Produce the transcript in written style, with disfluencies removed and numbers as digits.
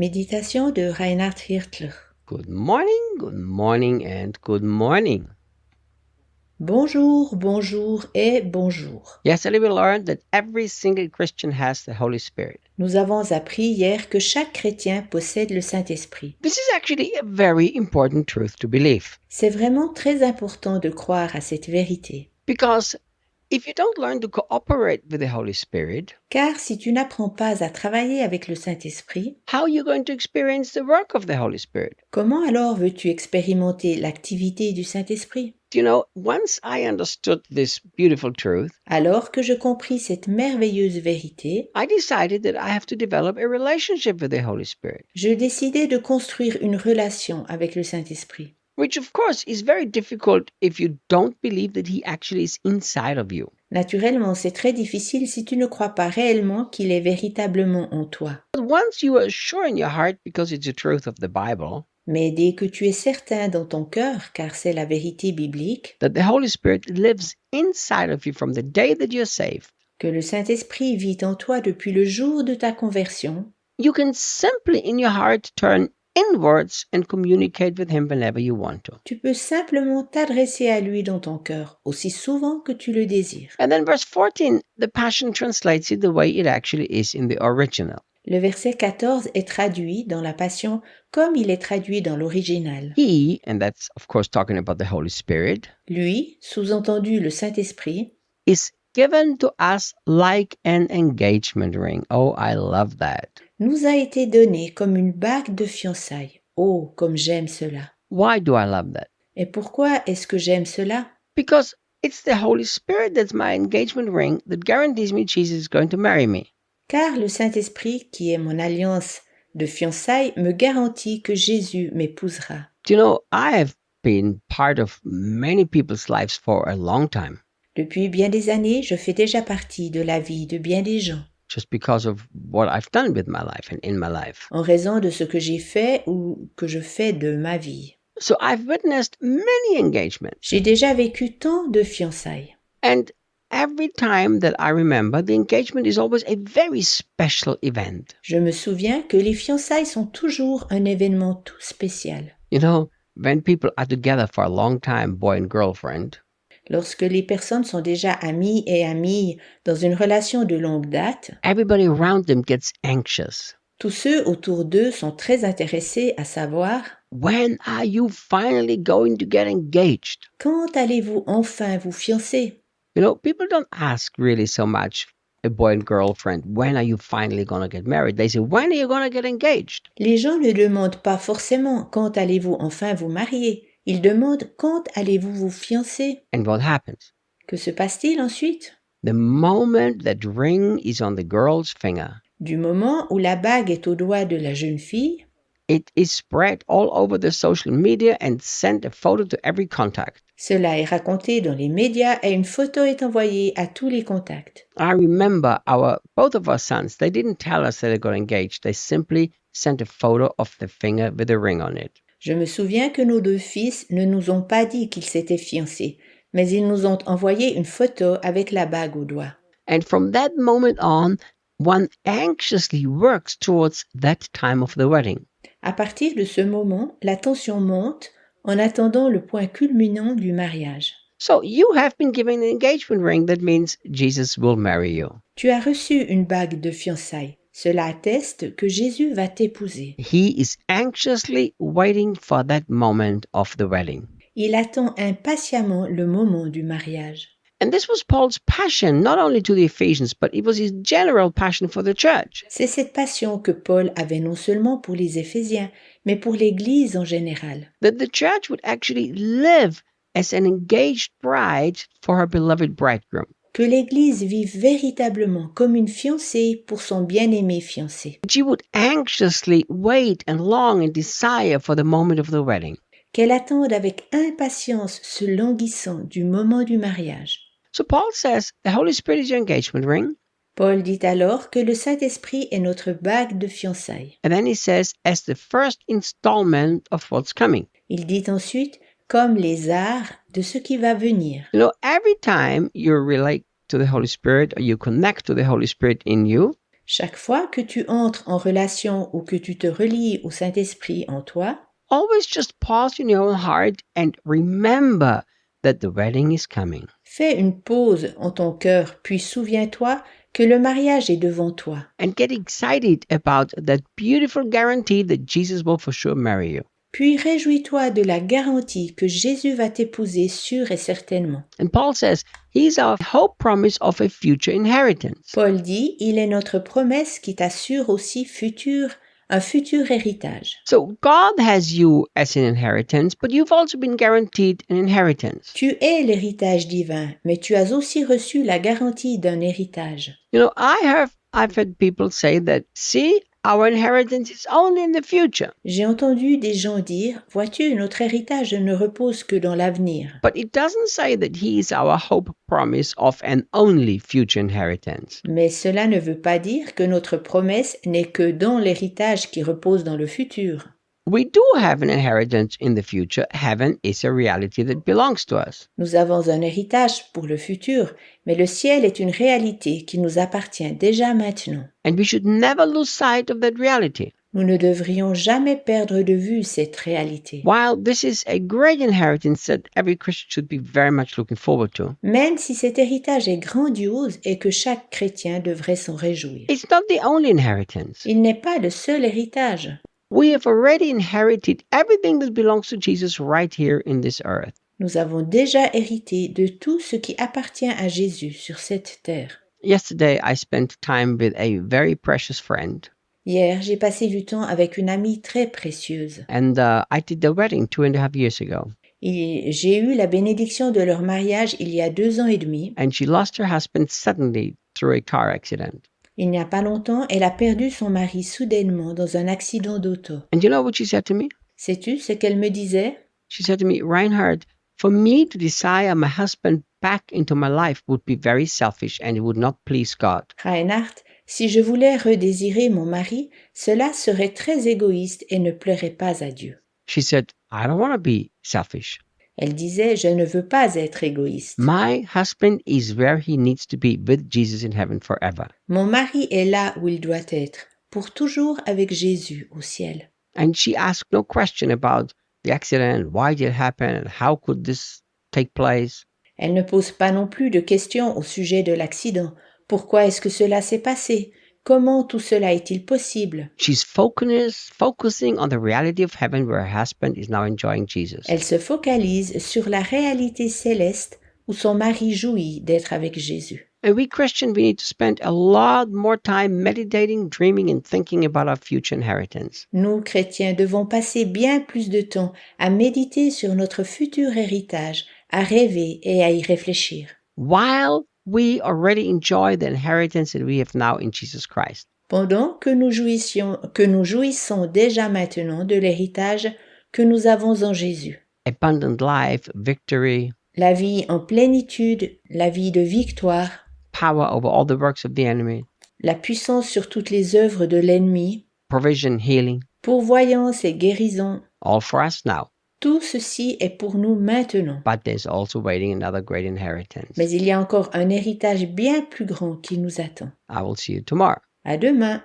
Méditation de Reinhard Hirtler. Good morning, and good morning. Bonjour, bonjour et bonjour. Yesterday we learned that every single Christian has the Holy Spirit. Nous avons appris hier que chaque chrétien possède le Saint-Esprit. This is actually a very important truth to believe. C'est vraiment très important de croire à cette vérité. Because if you don't learn to cooperate with the Holy Spirit, Car si tu n'apprends pas à travailler avec le Saint-Esprit, how are you going to experience the work of the Holy Spirit? comment alors veux-tu expérimenter l'activité du Saint-Esprit? You know, once I understood this beautiful truth, Alors que je compris cette merveilleuse vérité, I decided that I have to develop a relationship with the Holy Spirit, je décidai de construire une relation avec le Saint-Esprit. which of course is very difficult if you don't believe that He actually is inside of you. Naturellement, c'est très difficile si tu ne crois pas réellement qu'il est véritablement en toi. But once you are sure in your heart, because it's the truth of the Bible, Mais dès que tu es certain dans ton cœur, car c'est la vérité biblique, that the Holy Spirit lives inside of you from the day that you're saved, que le Saint-Esprit vit en toi depuis le jour de ta conversion, you can simply in your heart turn inwards and communicate with Him whenever you want to. tu peux simplement t'adresser à lui dans ton cœur, aussi souvent que tu le désires. And then verse 14, the Passion translates it the way it actually is in the original. Le verset 14 est traduit dans la Passion comme il est traduit dans l'original. He, and that's of course talking about the Holy Spirit, Lui, sous-entendu le Saint-Esprit, is given to us like an engagement ring. Oh, I love that. nous a été donné comme une bague de fiançailles. Oh, comme j'aime cela! Why do I love that? Et pourquoi est-ce que j'aime cela? Because it's the Holy Spirit that's my engagement ring that guarantees me Jesus is going to marry me. Car le Saint-Esprit, qui est mon alliance de fiançailles, me garantit que Jésus m'épousera. You know, I have been part of many people's lives for a long time Depuis bien des années, je fais déjà partie de la vie de bien des gens, just because of what I've done with my life and in my life. en raison de ce que j'ai fait ou que je fais de ma vie. So I've witnessed many engagements. J'ai déjà vécu tant de fiançailles. And every time that I remember, the engagement is always a very special event. Je me souviens que les fiançailles sont toujours un événement tout spécial. You know, when people are together for a long time, boy and girlfriend, Lorsque les personnes sont déjà amies et amies dans une relation de longue date, everybody around them gets anxious. tous ceux autour d'eux sont très intéressés à savoir When are you finally going to get engaged? quand allez-vous enfin vous fiancer? You know, people don't ask really so much a boy and girlfriend, when are you finally going to get married? They say, when are you going to get engaged? Les gens ne demandent pas forcément quand allez-vous enfin vous marier. Ils demandent quand allez-vous vous fiancer. And what happens? Que se passe-t-il ensuite? The moment that ring is on the girl's finger, Du moment où la bague est au doigt de la jeune fille, it is spread all over the social media and sent a photo to every contact. cela est raconté dans les médias et une photo est envoyée à tous les contacts. I remember both of our sons, they didn't tell us that they got engaged. They simply sent a photo of the finger with a ring on it. Je me souviens que nos deux fils ne nous ont pas dit qu'ils s'étaient fiancés, mais ils nous ont envoyé une photo avec la bague au doigt. And from that moment on, one anxiously works towards that time of the wedding. À partir de ce moment, la tension monte en attendant le point culminant du mariage. So you have been given an engagement ring. That means Jesus will marry you. Tu as reçu une bague de fiançailles. Cela atteste que Jésus va t'épouser. He is anxiously waiting for that moment of the wedding. Il attend impatiemment le moment du mariage. And this was Paul's passion, not only to the Ephesians, but it was his general passion for the church. C'est cette passion que Paul avait non seulement pour les Éphésiens, mais pour l'Église en général. That the church would actually live as an engaged bride for her beloved bridegroom. Que l'Église vive véritablement comme une fiancée pour son bien-aimé fiancé. She would anxiously wait and long and desire for the moment of the wedding. Qu'elle attende avec impatience ce languissant du moment du mariage. So Paul says the Holy Spirit is your engagement ring. Paul dit alors que le Saint-Esprit est notre bague de fiançailles. And then he says, as the first installment of what's coming. Il dit ensuite, comme les arts de ce qui va venir. You know, every time you relate to the Holy Spirit or you connect to the Holy Spirit in you, Chaque fois que tu entres en relation ou que tu te relies au Saint-Esprit en toi, always just pause in your own heart and remember that the wedding is coming. fais une pause en ton cœur, puis souviens-toi que le mariage est devant toi. And get excited about that beautiful guarantee that Jesus will for sure marry you. Puis réjouis-toi de la garantie que Jésus va t'épouser sûr et certainement. And Paul says he's our hope promise of a future inheritance. Paul dit, il est notre promesse qui t'assure aussi un futur héritage. So God has you as an inheritance, but you've also been guaranteed an inheritance. Tu es l'héritage divin, mais tu as aussi reçu la garantie d'un héritage. You know, I've heard people say that, see, our inheritance is only in the future. J'ai entendu des gens dire, vois-tu, notre héritage ne repose que dans l'avenir. But it doesn't say that he is our hope promise of an only future inheritance. Mais cela ne veut pas dire que notre promesse n'est que dans l'héritage qui repose dans le futur. We do have an inheritance in the future. Heaven is a reality that belongs to us. Nous avons un héritage pour le futur, mais le ciel est une réalité qui nous appartient déjà maintenant. And we should never lose sight of that reality. Nous ne devrions jamais perdre de vue cette réalité. While this is a great inheritance that every Christian should be very much looking forward to, Même si cet héritage est grandiose et que chaque chrétien devrait s'en réjouir. it's not the only inheritance. Il n'est pas le seul héritage. We have already inherited everything that belongs to Jesus right here in this earth. Nous avons déjà hérité de tout ce qui appartient à Jésus sur cette terre. Yesterday, I spent time with a very precious friend, Hier, j'ai passé du temps avec une amie très précieuse. and I did the wedding 2.5 years ago. J'ai eu la bénédiction de leur mariage il y a 2 ans et demi. And she lost her husband suddenly through a car accident. Il n'y a pas longtemps, elle a perdu son mari soudainement dans un accident d'auto. And you know what she said to me? Sais-tu ce qu'elle me disait? She said to me, Reinhard, for me to desire my husband back into my life would be very selfish and it would not please God. Reinhard, si je voulais redésirer mon mari, cela serait très égoïste et ne plairait pas à Dieu. She said, I don't want to be selfish. Elle disait, je ne veux pas être égoïste. My husband is where he needs to be with Jesus in heaven forever. Mon mari est là où il doit être, pour toujours avec Jésus au ciel. And she asked no question about the accident, why did it happen, and how could this take place. Elle ne pose pas non plus de questions au sujet de l'accident. Pourquoi est-ce que cela s'est passé? Comment tout cela est-il possible? She's focusing on the reality of heaven where her husband is now enjoying Jesus. Elle se focalise sur la réalité céleste où son mari jouit d'être avec Jésus. And we Christians, we need to spend a lot more time meditating, dreaming, and thinking about our future inheritance. Nous, chrétiens, devons passer bien plus de temps à méditer sur notre futur héritage, à rêver et à y réfléchir. While we already enjoy the inheritance that we have now in Jesus Christ. Pendant que nous jouissons déjà maintenant de l'héritage que nous avons en Jésus. Abundant life, victory, La vie en plénitude, la vie de victoire, power over all the works of the enemy, la puissance sur toutes les œuvres de l'ennemi, provision, healing, pourvoyance et guérison. all for us now. Tout ceci est pour nous maintenant. But there's also waiting another great inheritance. Mais il y a encore un héritage bien plus grand qui nous attend. I will see you tomorrow. À demain!